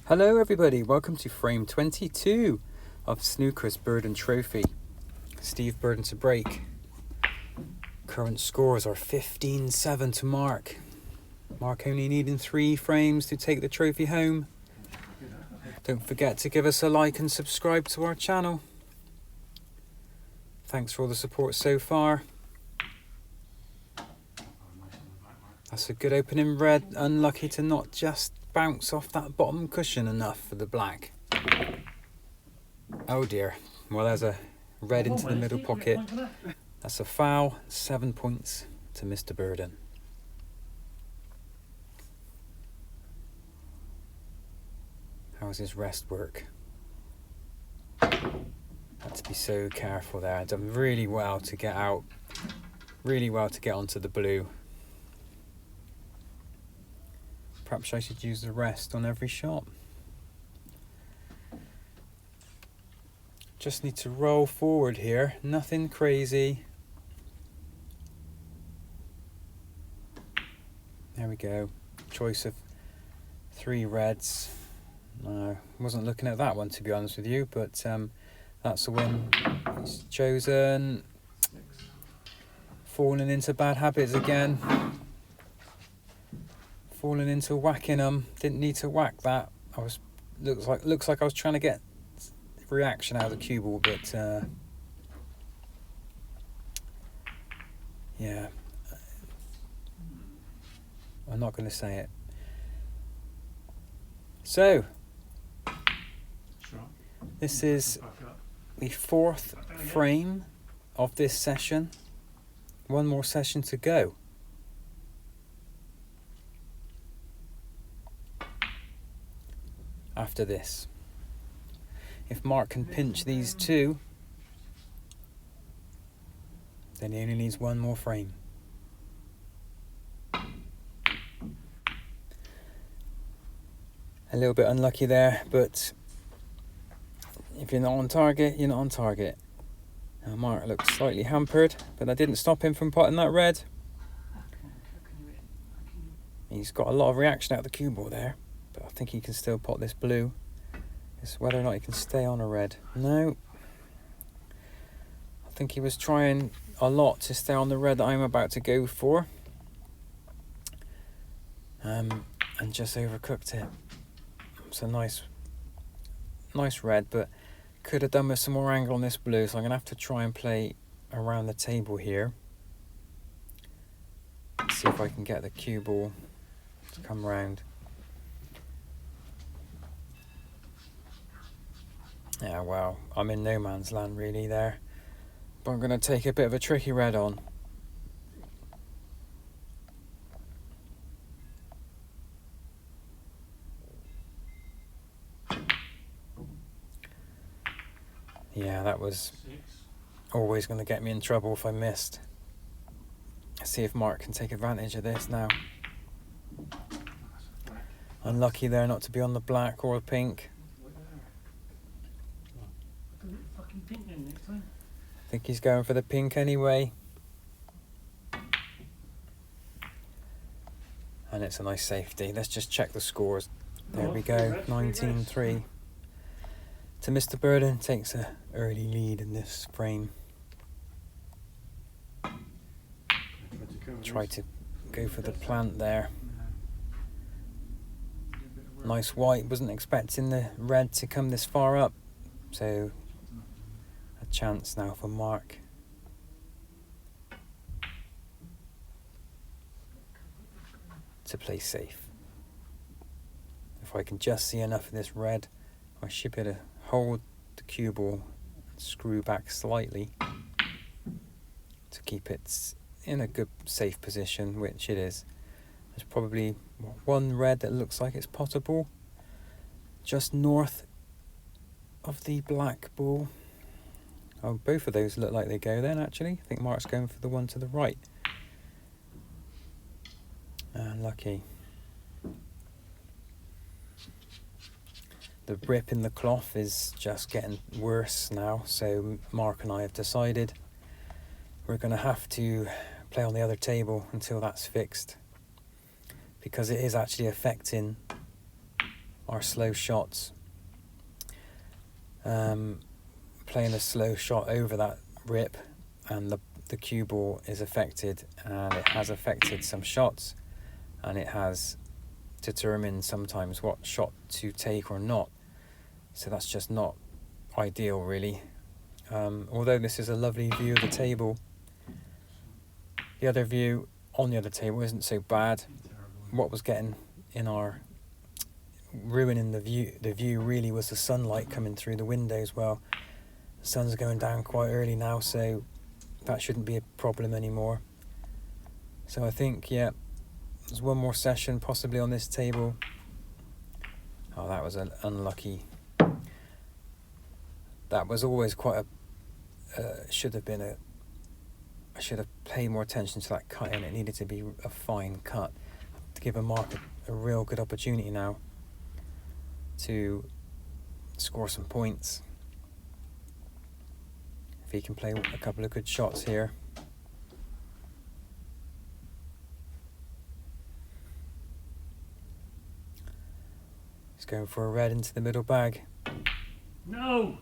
Hello everybody, welcome to frame 22 of Snookers Burden Trophy. Steve Burden to break. Current scores are 15-7 to Mark. Mark only needing 3 frames to take the trophy home. Don't forget to give us a like and subscribe to our channel. Thanks for all the support so far. That's a good opening red, unlucky to not just bounce off that bottom cushion enough for the black. Oh dear, well there's a red into the middle pocket. That's a foul, 7 points to Mr. Burden. How's his rest work? Had to be so careful there. Done really well to get out, really well to get onto the blue. Perhaps I should use the rest on every shot. Just need to roll forward here, nothing crazy. There we go. Choice of 3 reds. Wasn't looking at that one to be honest with you, but that's the one he's chosen. Falling into bad habits again. Falling into whacking them. Didn't need to whack that. Looks like I was trying to get reaction out of the cue ball, but yeah, I'm not going to say it. So this is the 4th frame of this session. One more session to go. After this, if Mark can pinch these 2, then he only needs 1 more frame. A little bit unlucky there, but if you're not on target, you're not on target. Now Mark looks slightly hampered, but that didn't stop him from potting that red. He's got a lot of reaction out of the cue ball there. I think he can still pot this blue. It's whether or not he can stay on a red. No. I think he was trying a lot to stay on the red that I'm about to go for. And just overcooked it. It's a nice red, but could have done with some more angle on this blue, so I'm going to have to try and play around the table here. See if I can get the cue ball to come round. Yeah, well, I'm in no man's land really there. But I'm going to take a bit of a tricky red on. Yeah, that was always going to get me in trouble if I missed. Let's see if Mark can take advantage of this now. Unlucky there not to be on the black or the pink. I think he's going for the pink anyway. And it's a nice safety. Let's just check the scores. There we go, 19-3. To Mr. Burden, takes an early lead in this frame. Try to go for the plant there. Nice white, wasn't expecting the red to come this far up. So chance now for Mark. To play safe. If I can just see enough of this red, I should be able to hold the cue ball and screw back slightly to keep it in a good safe position, which it is. There's probably 1 red that looks like it's potable just north of the black ball. Oh, both of those look like they go then, actually. I think Mark's going for the one to the right. Lucky. The rip in the cloth is just getting worse now, so Mark and I have decided we're going to have to play on the other table until that's fixed, because it is actually affecting our slow shots. Playing a slow shot over that rip, and the cue ball is affected, and it has affected some shots, and it has determined sometimes what shot to take or not. So that's just not ideal, really. Although this is a lovely view of the table, the other view on the other table isn't so bad. What was getting in our ruining the view really was the sunlight coming through the window as well. The sun's going down quite early now, so that shouldn't be a problem anymore. So I think, yeah, there's one more session possibly on this table. Oh, that was an unlucky. That was always quite a I should have paid more attention to that cut in. It needed to be a fine cut to give Mark a real good opportunity now to score some points. If he can play a couple of good shots here. He's going for a red into the middle bag. No!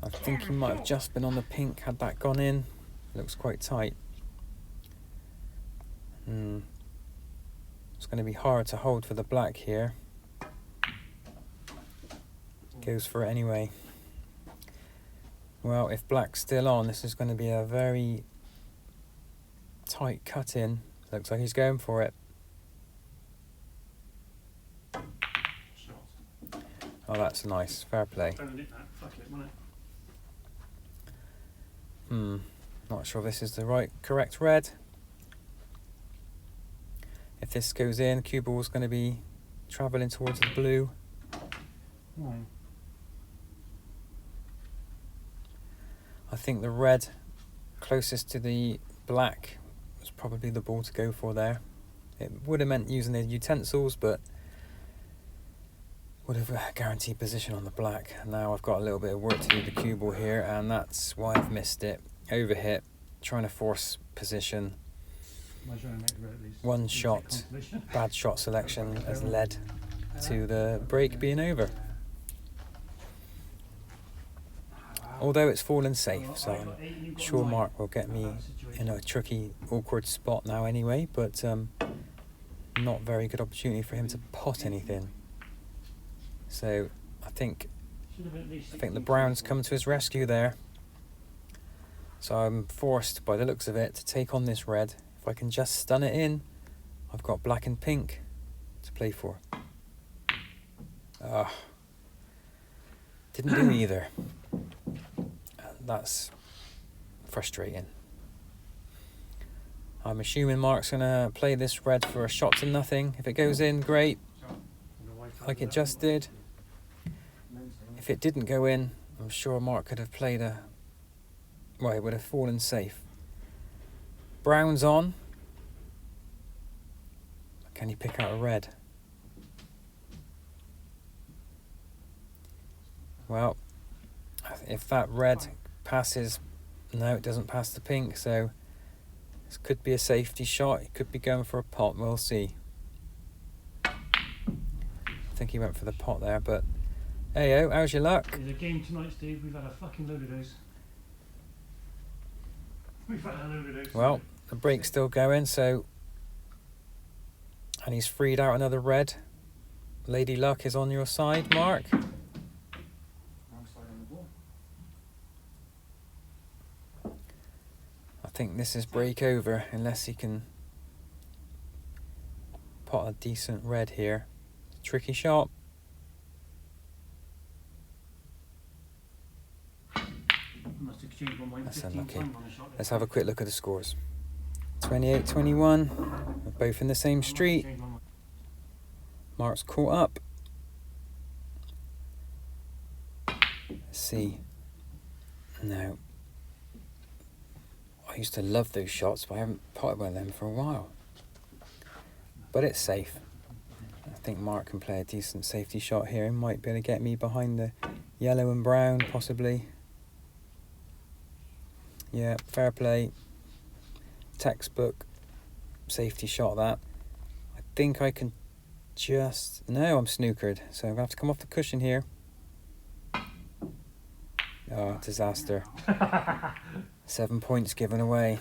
I think he might have just been on the pink had that gone in. Looks quite tight. It's going to be hard to hold for the black here. Goes for it anyway. Well, if black's still on, this is going to be a very tight cut in. Looks like he's going for it. Oh, that's nice. Fair play. Not sure this is the correct red. If this goes in, cue ball's going to be travelling towards the blue. I think the red closest to the black was probably the ball to go for there. It would have meant using the utensils, but would have a guaranteed position on the black. Now I've got a little bit of work to do with the cue ball here, and that's why I've missed it. Overhit, trying to force position. One shot, bad shot selection has led to the break being over. Although it's fallen safe, so I'm sure Mark will get me in a tricky, awkward spot now anyway, but not very good opportunity for him to pot anything. So I think the brown's come to his rescue there. So I'm forced, by the looks of it, to take on this red. If I can just stun it in, I've got black and pink to play for. Didn't do either. That's frustrating. I'm assuming Mark's going to play this red for a shot to nothing. If it goes in, great. Like it just did. If it didn't go in, I'm sure Mark could have played it would have fallen safe. Brown's on. Can he pick out a red? Well, if that red passes, no, it doesn't pass the pink, so this could be a safety shot. It could be going for a pot, we'll see. I think he went for the pot there, but hey-o, how's your luck? There's a game tonight, Steve. We've had a fucking load of those. Well, the break's still going, so... And he's freed out another red. Lady Luck is on your side, Mark. I think this is break over, unless he can pot a decent red here. Tricky shot. That's unlucky. Let's have a quick look at the scores. 28-21. We're both in the same street. Mark's caught up. Let's see. No. I used to love those shots, but I haven't potted one of them for a while. But it's safe. I think Mark can play a decent safety shot here. He might be able to get me behind the yellow and brown, possibly. Yeah, fair play. Textbook safety shot that. I think I can No, I'm snookered, so I'm going to have to come off the cushion here. Oh, disaster. 7 points given away.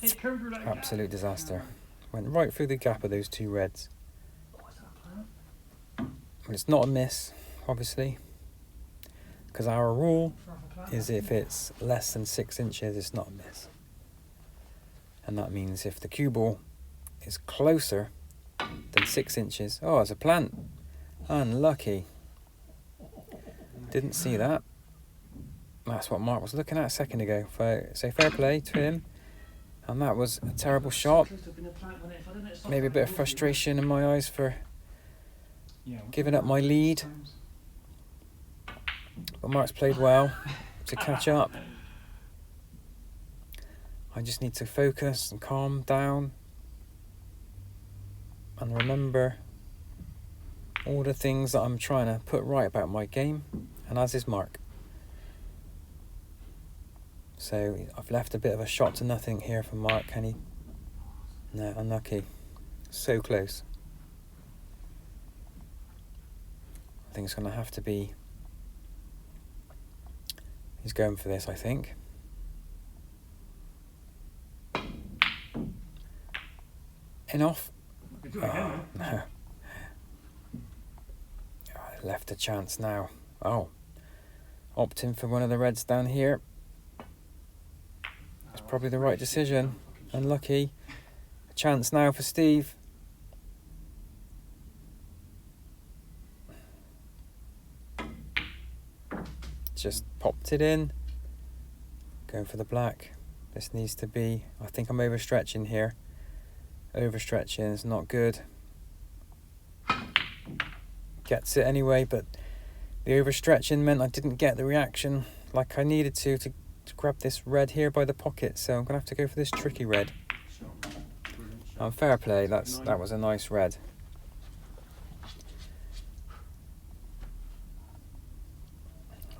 It curved her like that. Absolute disaster. Went right through the gap of those two reds. What's that plan? Well, it's not a miss, obviously, because our rule is if it's less than 6 inches, it's not a miss. And that means if the cue ball is closer than 6 inches... Oh, it's a plant. Unlucky. Didn't see that. That's what Mark was looking at a second ago. So fair play to him. And that was a terrible shot. Maybe a bit of frustration in my eyes for giving up my lead. But Mark's played well to catch up. I just need to focus and calm down and remember all the things that I'm trying to put right about my game, and as is Mark. So I've left a bit of a shot to nothing here for Mark, and he... No, unlucky. So close. I think it's going to have to be... He's going for this, I think. In off. Oh, no. I left a chance now. Oh. Opting for one of the reds down here. It's probably the right decision. Unlucky. A chance now for Steve. Just popped it in. Going for the black. This needs to be... I think I'm overstretching here. Overstretching is not good. Gets it anyway, but the overstretching meant I didn't get the reaction like I needed to grab this red here by the pocket, so I'm going to have to go for this tricky red. Fair play, that was a nice red.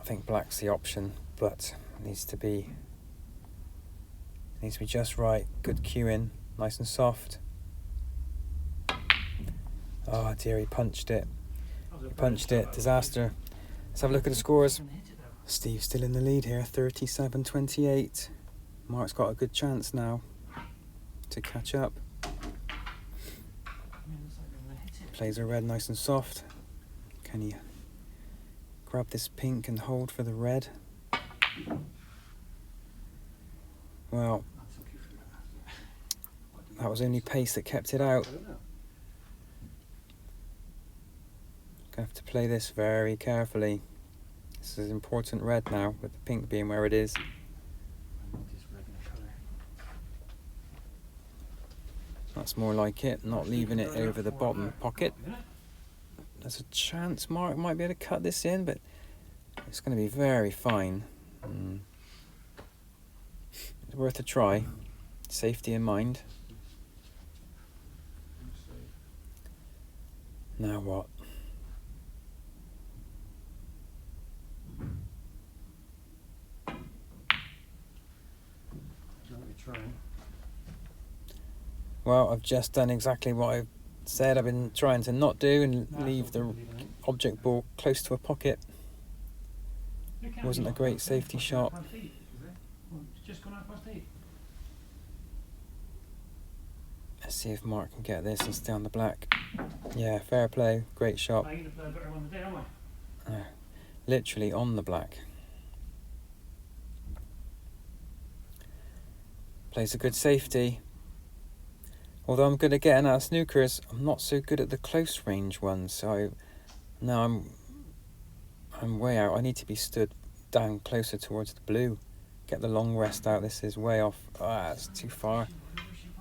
I think black's the option, but it needs to be just right. Good cueing, nice and soft. Oh dear, he punched it. Disaster. Let's have a look at the scores. Steve's still in the lead here, 37-28. Mark's got a good chance now to catch up. Plays a red nice and soft. Can he grab this pink and hold for the red? Well, that was only pace that kept it out. Gonna have to play this very carefully. This is important red now, with the pink being where it is. That's more like it, not leaving it over the bottom pocket. There's a chance Mark might be able to cut this in, but it's going to be very fine. It's worth a try. Safety in mind. Now what? Well, I've just done exactly what I said I've been trying to not do, and leave the object ball close to a pocket. Wasn't a great safety shot. Let's see if Mark can get this and stay on the black. Yeah, fair play, great shot. Literally on the black. Plays a good safety. Although I'm good at getting out of snookers, I'm not so good at the close range ones. So now I'm way out. I need to be stood down closer towards the blue. Get the long rest out. This is way off. It's too far.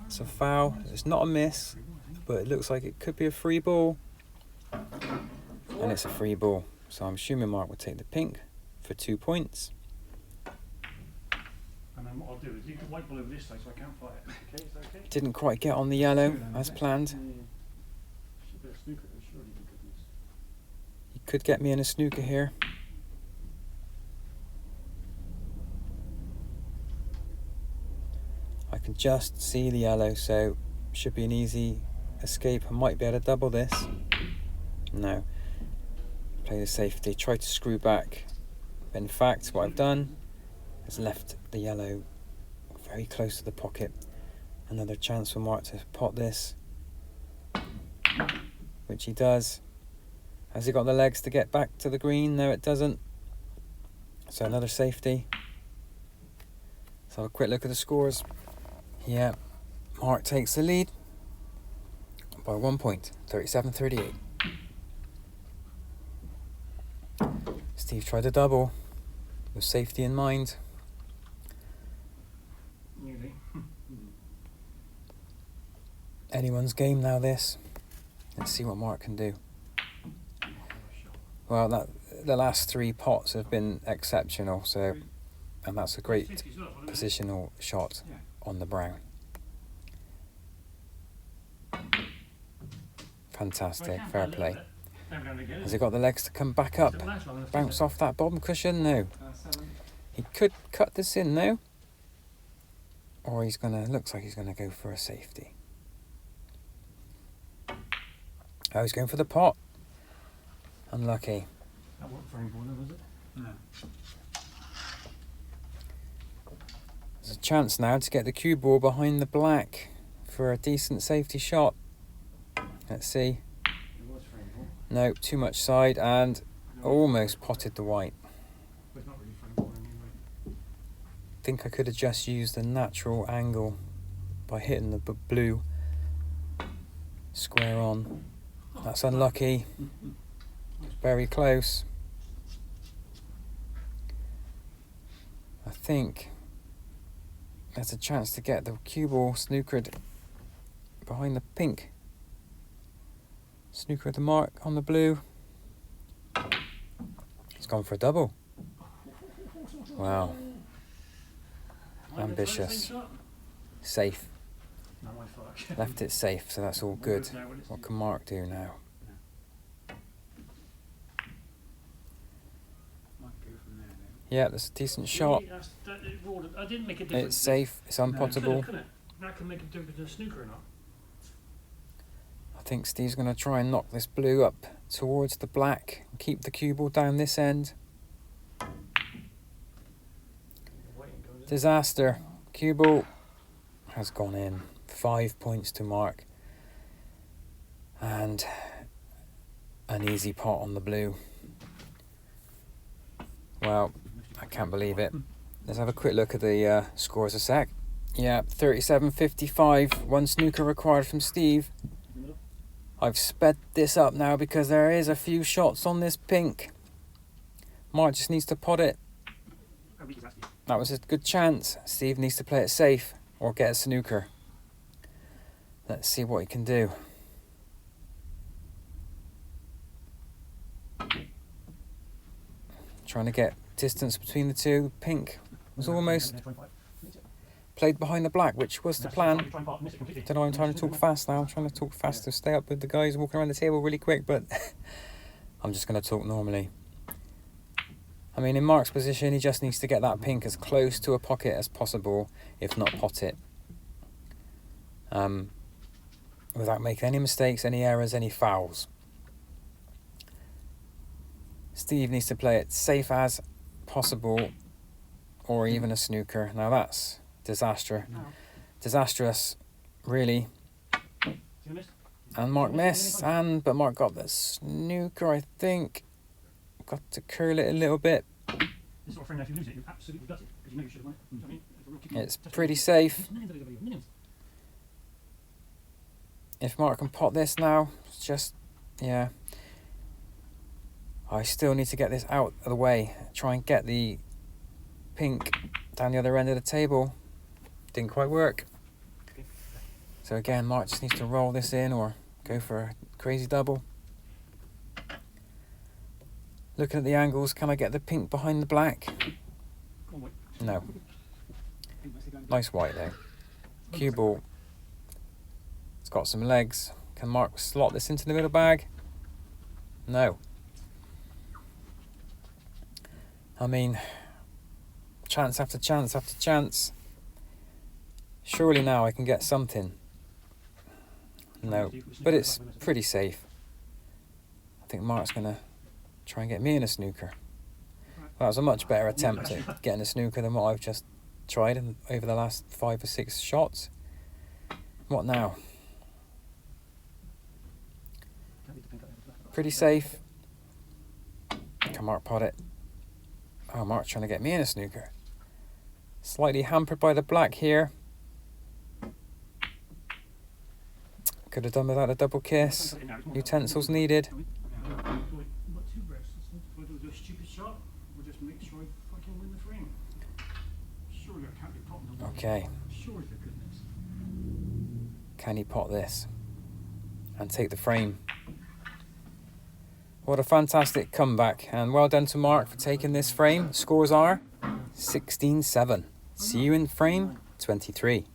It's a foul. It's not a miss, but it looks like it could be a free ball. And it's a free ball. So I'm assuming Mark will take the pink for 2 points. And then what I'll do is leave the white ball over this side so I can't fly it. Okay, is that okay? Didn't quite get on the yellow as planned. He could get me in a snooker here. I can just see the yellow, so should be an easy escape. I might be able to double this. No. Play the safety. Try to screw back. But in fact, what I've done is left the yellow very close to the pocket. Another chance for Mark to pot this, which he does. Has he got the legs to get back to the green? No, it doesn't. So another safety. Let's have a quick look at the scores. Yeah, Mark takes the lead by 1 point, 37-38. Steve tried a double with safety in mind. Nearly. Anyone's game now, this. Let's see what Mark can do. Well, the last 3 pots have been exceptional, so, and that's a great positional shot on the brown. Fantastic, fair play. Has he got the legs to come back up? Bounce off that bottom cushion? No. He could cut this in, no? Or he's gonna, looks like he's gonna go for a safety. Oh, he's going for the pot. Unlucky. That worked for him, was it? No. There's a chance now to get the cue ball behind the black for a decent safety shot. Let's see. No, too much side and almost potted the white. Think I could have just used a natural angle by hitting the blue square on. That's unlucky. Very close. I think there's a chance to get the cue ball snookered behind the pink. Snooker the mark on the blue. He's gone for a double. Wow. Ambitious. Safe. Left it safe, so that's all good. What can Mark do now? Yeah, that's a decent shot. It's safe, it's unpottable. That can make a difference in a snooker or not. I think Steve's going to try and knock this blue up towards the black and keep the cue ball down this end. Disaster. Cue ball has gone in. 5 points to Mark. And an easy pot on the blue. Well, I can't believe it. Let's have a quick look at the scores a sec. Yeah, 37-55. 1 snooker required from Steve. I've sped this up now because there is a few shots on this pink. Mark just needs to pot it. That was a good chance. Steve needs to play it safe or get a snooker. Let's see what he can do. Trying to get distance between the two. Pink was almost played behind the black, which was the plan. Don't know, I'm trying to talk fast now. I'm trying to talk fast to stay up with the guys walking around the table really quick, but I'm just going to talk normally. I mean, in Mark's position, he just needs to get that pink as close to a pocket as possible, if not pot it. Without making any mistakes, any errors, any fouls. Steve needs to play it safe as possible, or even a snooker. Now that's disastrous, really. And Mark missed, but Mark got the snooker, I think. Got to curl it a little bit. It's pretty safe. If Mark can pot this now, it's just, yeah. I still need to get this out of the way. Try and get the pink down the other end of the table. Didn't quite work. So again, Mark just needs to roll this in or go for a crazy double. Looking at the angles, can I get the pink behind the black? No. Nice white though. Cue ball. It's got some legs. Can Mark slot this into the middle bag? No. I mean, chance after chance after chance. Surely now I can get something. No, but it's pretty safe. I think Mark's going to try and get me in a snooker. That was a much better attempt at getting a snooker than what I've just tried over the last 5 or 6 shots. What now? Pretty safe. Can Mark pot it? Oh, Mark's trying to get me in a snooker. Slightly hampered by the black here. Could have done without a double kiss. Utensils needed. I've got 2 breaths. If I do a stupid shot, we'll just make sure I fucking win the frame. Surely I can't be potting the Okay. Surely to goodness. Can he pot this and take the frame? What a fantastic comeback, and well done to Mark for taking this frame. Scores are 16-7. See you in frame 23.